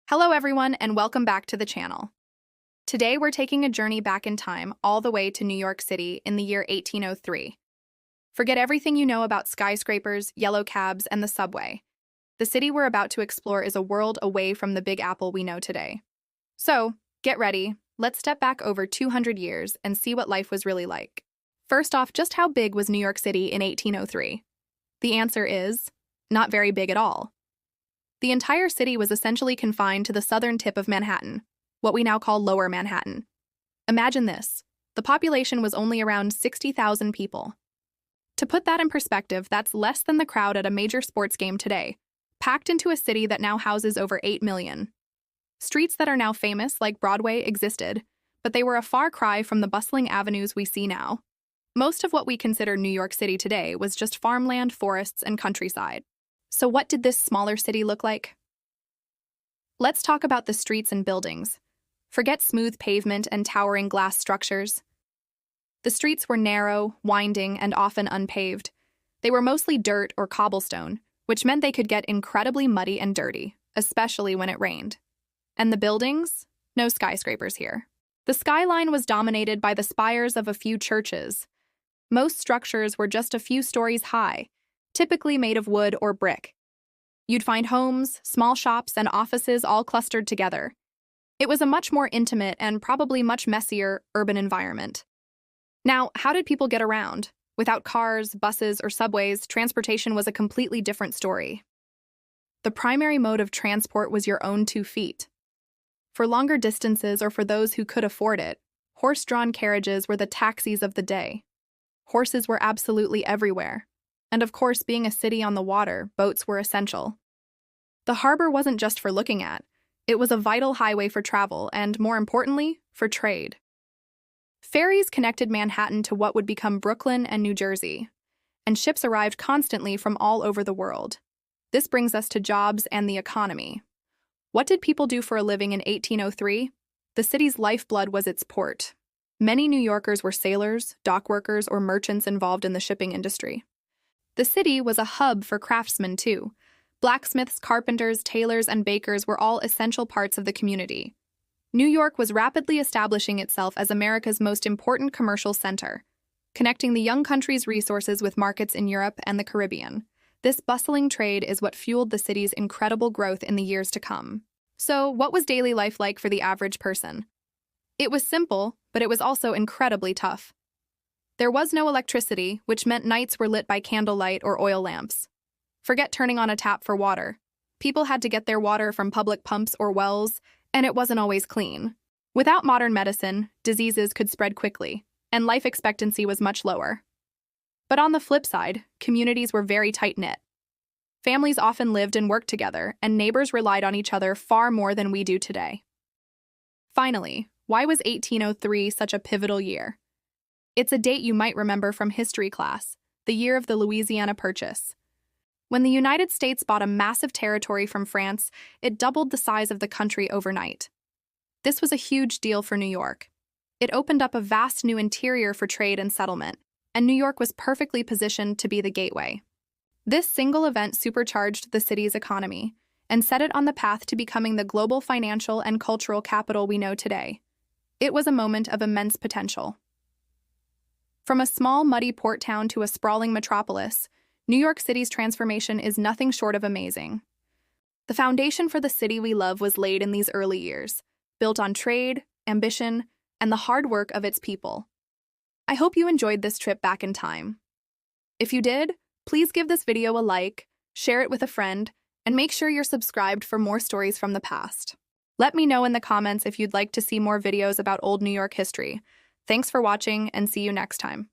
Hello everyone and welcome back to the channel. Today we're taking a journey back in time all the way to New York City in the year 1803. Forget everything you know about skyscrapers, yellow cabs, and the subway. The city we're about to explore is a world away from the Big Apple we know today. So, get ready, let's step back over 200 years and see what life was really like. First off, just how big was New York City in 1803? The answer is, not very big at all. The entire city was essentially confined to the southern tip of Manhattan, what we now call Lower Manhattan. Imagine this, the population was only around 60,000 people. To put that in perspective, that's less than the crowd at a major sports game today, packed into a city that now houses over 8 million. Streets that are now famous, like Broadway, existed, but they were a far cry from the bustling avenues we see now. Most of what we consider New York City today was just farmland, forests, and countryside. So what did this smaller city look like? Let's talk about the streets and buildings. Forget smooth pavement and towering glass structures. The streets were narrow, winding, and often unpaved. They were mostly dirt or cobblestone, which meant they could get incredibly muddy and dirty, especially when it rained. And the buildings? No skyscrapers here. The skyline was dominated by the spires of a few churches. Most structures were just a few stories high, typically made of wood or brick. You'd find homes, small shops, and offices all clustered together. It was a much more intimate and probably much messier urban environment. Now, how did people get around? Without cars, buses, or subways, transportation was a completely different story. The primary mode of transport was your own 2 feet. For longer distances or for those who could afford it, horse-drawn carriages were the taxis of the day. Horses were absolutely everywhere. And of course, being a city on the water, boats were essential. The harbor wasn't just for looking at. It was a vital highway for travel and, more importantly, for trade. Ferries connected Manhattan to what would become Brooklyn and New Jersey, and ships arrived constantly from all over the world. This brings us to jobs and the economy. What did people do for a living in 1803? The city's lifeblood was its port. Many New Yorkers were sailors, dock workers, or merchants involved in the shipping industry. The city was a hub for craftsmen, too. Blacksmiths, carpenters, tailors, and bakers were all essential parts of the community. New York was rapidly establishing itself as America's most important commercial center, connecting the young country's resources with markets in Europe and the Caribbean. This bustling trade is what fueled the city's incredible growth in the years to come. So, what was daily life like for the average person? It was simple, but it was also incredibly tough. There was no electricity, which meant nights were lit by candlelight or oil lamps. Forget turning on a tap for water. People had to get their water from public pumps or wells, and it wasn't always clean. Without modern medicine, diseases could spread quickly, and life expectancy was much lower. But on the flip side, communities were very tight-knit. Families often lived and worked together, and neighbors relied on each other far more than we do today. Finally, why was 1803 such a pivotal year? It's a date you might remember from history class, the year of the Louisiana Purchase. When the United States bought a massive territory from France, it doubled the size of the country overnight. This was a huge deal for New York. It opened up a vast new interior for trade and settlement, and New York was perfectly positioned to be the gateway. This single event supercharged the city's economy and set it on the path to becoming the global financial and cultural capital we know today. It was a moment of immense potential. From a small, muddy port town to a sprawling metropolis, New York City's transformation is nothing short of amazing. The foundation for the city we love was laid in these early years, built on trade, ambition, and the hard work of its people. I hope you enjoyed this trip back in time. If you did, please give this video a like, share it with a friend, and make sure you're subscribed for more stories from the past. Let me know in the comments if you'd like to see more videos about old New York history. Thanks for watching, and see you next time.